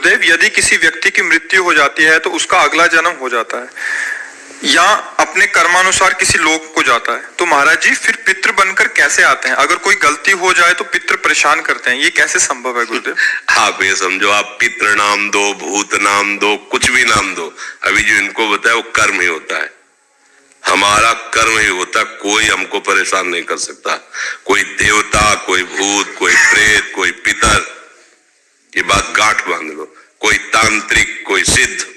गुरुदेव, यदि किसी व्यक्ति की मृत्यु हो जाती है तो उसका अगला जन्म हो जाता है या अपने कर्मानुसार किसी लोक को जाता है, तो महाराज जी फिर पितृ बनकर कैसे आते हैं? अगर कोई गलती हो जाए तो पितृ परेशान करते हैं, ये कैसे संभव है गुरुदेव? आप ये समझो, आप पितृ नाम दो, भूत नाम दो, कुछ भी नाम दो, अभी जो इनको बताया वो कर्म ही होता है, हमारा कर्म ही होता है। कोई हमको परेशान नहीं कर सकता, कोई देवता, कोई भूत, कोई प्रेत, कोई पितर, ये बात गांठ बांध लो, कोई तांत्रिक, कोई सिद्ध।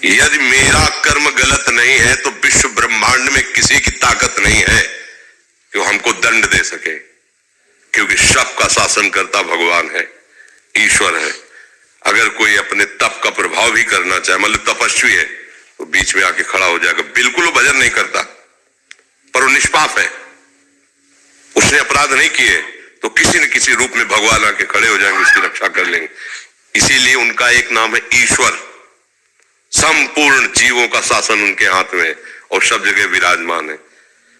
यदि मेरा कर्म गलत नहीं है तो विश्व ब्रह्मांड में किसी की ताकत नहीं है कि वो हमको दंड दे सके, क्योंकि सबका शासन करता भगवान है, ईश्वर है। अगर कोई अपने तप का प्रभाव भी करना चाहे, मतलब तपस्वी है, तो बीच में आके खड़ा हो जाएगा। बिल्कुल वो भजन नहीं करता, पर वो निष्पाप है, उसने अपराध नहीं किए, तो किसी न किसी रूप में भगवान आके खड़े हो जाएंगे, उसकी रक्षा कर लेंगे। इसीलिए उनका एक नाम है ईश्वर। संपूर्ण जीवों का शासन उनके हाथ में और सब जगह विराजमान है।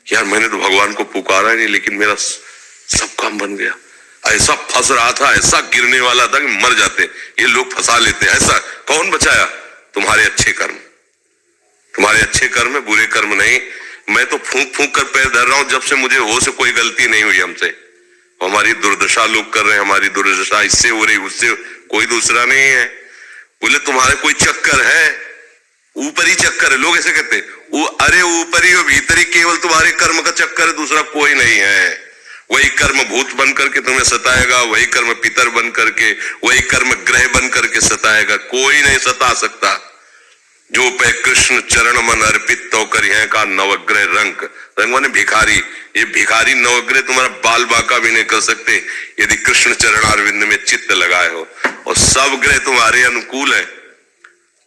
यार मैंने तो भगवान को पुकारा ही नहीं, लेकिन मेरा सब काम बन गया। ऐसा फंस रहा था, ऐसा गिरने वाला था कि मर जाते, ये लोग फंसा लेते। ऐसा कौन बचाया? तुम्हारे अच्छे कर्म, तुम्हारे अच्छे कर्म है, बुरे कर्म नहीं। मैं तो फूंक फूंक कर पैर धर रहा हूं, जब से मुझे होश से कोई गलती नहीं हुई हमसे। हमारी दुर्दशा लोग कर रहे हैं, हमारी दुर्दशा इससे हो रही, उससे, कोई दूसरा नहीं है। बोले तुम्हारे कोई चक्कर है, ऊपरी चक्कर है, लोग ऐसे कहते हैं। वो अरे ऊपरी और भीतरी, केवल तुम्हारे कर्म का चक्कर है, दूसरा कोई नहीं है। वही कर्म भूत बन करके तुम्हें सताएगा, वही कर्म पितर बन करके, वही कर्म ग्रह बन करके सताएगा, कोई नहीं सता सकता। जो पे कृष्ण चरण मन अर्पित तो करिए का नवग्रह रंग, रंग माने भिखारी। ये भिखारी नवग्रह तुम्हारा बाल बाका भी नहीं कर सकते यदि कृष्ण चरणारविंद में चित्त लगाए हो, और सब ग्रह तुम्हारे अनुकूल है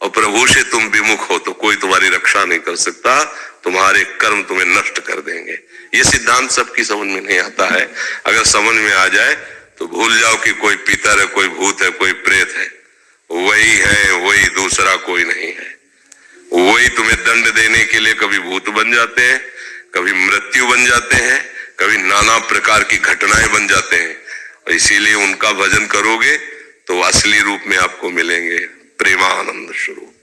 और प्रभु से तुम विमुख हो तो कोई तुम्हारी रक्षा नहीं कर सकता। तुम्हारे कर्म तुम्हें नष्ट कर देंगे। ये सिद्धांत सबकी समझ में नहीं आता है। अगर समझ में आ जाए तो भूल जाओ कि कोई पितर है, कोई भूत है, कोई प्रेत है। वही है, वही, दूसरा कोई नहीं है। वही तुम्हें दंड देने के लिए कभी भूत बन जाते हैं, कभी मृत्यु बन जाते हैं, कभी नाना प्रकार की घटनाएं बन जाते हैं। और इसीलिए उनका भजन करोगे तो असली रूप में आपको मिलेंगे। प्रेमानंद स्वरूप,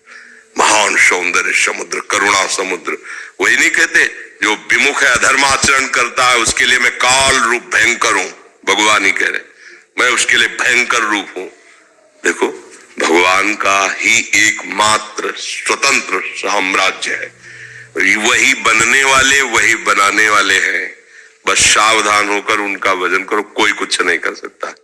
महान सौंदर्य समुद्र, करुणा समुद्र। वही नहीं कहते जो विमुख है, अधर्माचरण करता है, उसके लिए मैं काल रूप भयंकर हूं। भगवान ही कह रहे, मैं उसके लिए भयंकर रूप हूं। देखो, भगवान का ही एकमात्र स्वतंत्र साम्राज्य है, वही बनने वाले, वही बनाने वाले हैं। बस सावधान होकर उनका भजन करो, कोई कुछ नहीं कर सकता।